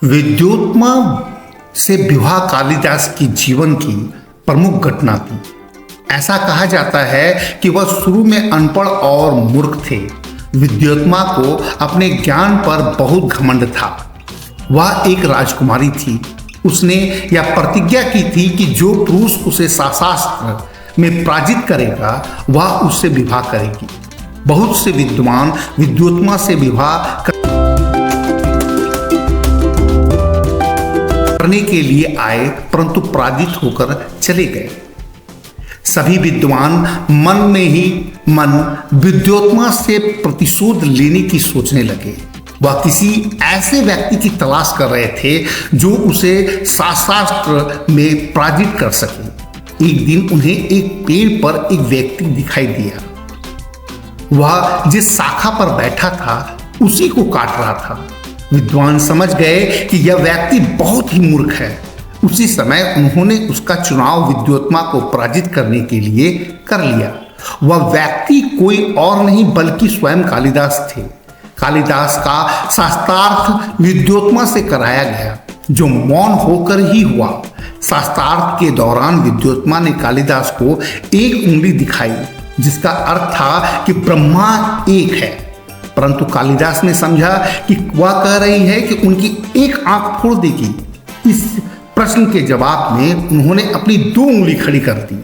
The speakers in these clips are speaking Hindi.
विद्योत्मा से विवाह कालिदास की जीवन की प्रमुख घटना थी। ऐसा कहा जाता है कि वह शुरू में अनपढ़ और मूर्ख थे। विद्योत्मा को अपने ज्ञान पर बहुत घमंड था। वह एक राजकुमारी थी। उसने यह प्रतिज्ञा की थी कि जो पुरुष उसे शास्त्र में पराजित करेगा वह उससे विवाह करेगी। बहुत से विद्वान विद्योत्मा से विवाह करने के लिए आए, परंतु पराजित होकर चले गए। सभी विद्वान मन में ही मन विद्योत्मा से प्रतिशोध लेने की सोचने लगे। वह किसी ऐसे व्यक्ति की तलाश कर रहे थे जो उसे शास्त्र में पराजित कर सके। एक दिन उन्हें एक पेड़ पर एक व्यक्ति दिखाई दिया। वह जिस शाखा पर बैठा था उसी को काट रहा था। विद्वान समझ गए कि यह व्यक्ति बहुत ही मूर्ख है। उसी समय उन्होंने उसका चुनाव विद्योत्मा को पराजित करने के लिए कर लिया। वह व्यक्ति कोई और नहीं बल्कि स्वयं कालिदास थे। कालिदास का शास्त्रार्थ विद्योत्मा से कराया गया, जो मौन होकर ही हुआ। शास्त्रार्थ के दौरान विद्योत्मा ने कालिदास को एक उंगली दिखाई, जिसका अर्थ था कि ब्रह्मा एक है। परंतु कालिदास ने समझा कि वह कह रही है कि उनकी एक आंख फोड़ देगी। इस प्रश्न के जवाब में उन्होंने अपनी दो उंगली खड़ी कर दी।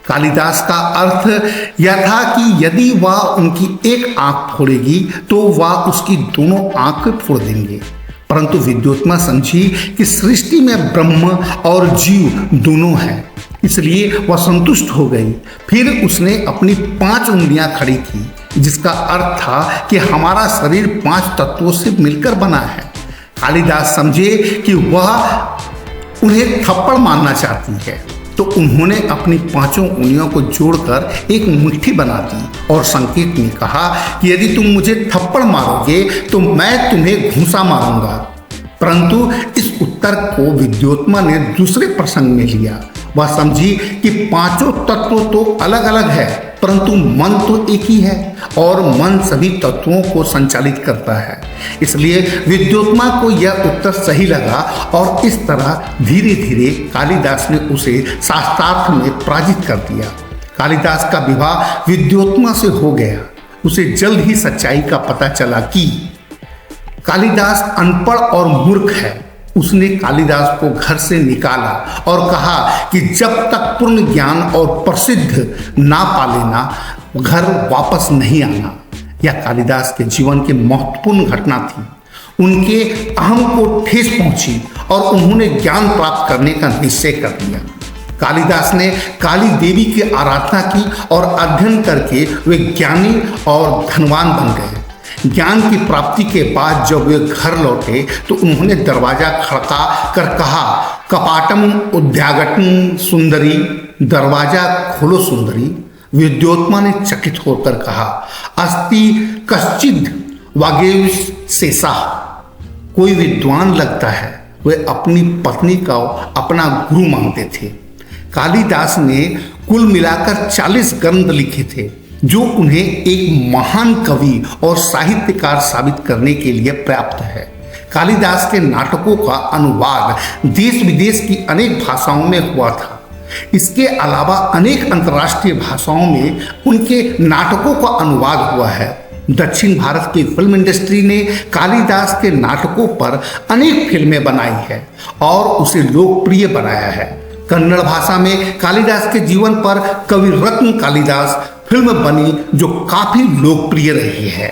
कालिदास का अर्थ यह था कि यदि वह उनकी एक आंख फोड़ेगी तो वह उसकी दोनों आंख फोड़ देंगे। परंतु विद्योत्मा समझी कि सृष्टि में ब्रह्म और जीव दोनों हैं, इसलिए वह संतुष्ट हो गई। फिर उसने अपनी 5 उंगलियां खड़ी की, जिसका अर्थ था कि हमारा शरीर 5 तत्वों से मिलकर बना है। कालिदास समझे कि वह उन्हें थप्पड़ मारना चाहती है, तो उन्होंने अपनी 5 उंगलियों को जोड़कर एक मुट्ठी बना दी और संकेत में कहा कि यदि तुम मुझे थप्पड़ मारोगे तो मैं तुम्हें घूंसा मारूंगा। परंतु इस उत्तर को विद्योत्मा ने दूसरे प्रसंग में लिया। वह समझी कि 5 तत्व तो अलग अलग है, परंतु मन तो एक ही है और मन सभी तत्वों को संचालित करता है। इसलिए विद्योत्मा को यह उत्तर सही लगा और इस तरह धीरे धीरे कालिदास ने उसे शास्त्रार्थ में पराजित कर दिया। कालिदास का विवाह विद्योत्मा से हो गया। उसे जल्द ही सच्चाई का पता चला कि कालिदास अनपढ़ और मूर्ख है। उसने कालिदास को घर से निकाला और कहा कि जब तक पूर्ण ज्ञान और प्रसिद्ध ना पा लेना, घर वापस नहीं आना। यह कालिदास के जीवन की महत्वपूर्ण घटना थी। उनके अहम को ठेस पहुंची और उन्होंने ज्ञान प्राप्त करने का निश्चय कर लिया। कालिदास ने काली देवी की आराधना की और अध्ययन करके वे ज्ञानी और धनवान बन गए। ज्ञान की प्राप्ति के बाद जब वे घर लौटे तो उन्होंने दरवाजा खड़का कर कहा, कपाटम उद्यागटन सुंदरी, दरवाजा खोलो सुंदरी। विद्योत्मा ने चकित होकर कहा, अस्ति कश्चिद वागेव शेषा। कोई विद्वान लगता है। वे अपनी पत्नी का अपना गुरु मानते थे। कालिदास ने कुल मिलाकर 40 ग्रंथ लिखे थे, जो उन्हें एक महान कवि और साहित्यकार साबित करने के लिए पर्याप्त है। कालिदास के नाटकों का अनुवाद देश विदेश की अनेक भाषाओं में हुआ था। इसके अलावा अनेक अंतर्राष्ट्रीय भाषाओं में उनके नाटकों का अनुवाद हुआ है। दक्षिण भारत की फिल्म इंडस्ट्री ने कालिदास के नाटकों पर अनेक फिल्में बनाई है और उसे लोकप्रिय बनाया है। कन्नड़ भाषा में कालिदास के जीवन पर कवि रत्न कालिदास फिल्म बनी, जो काफी लोकप्रिय रही है।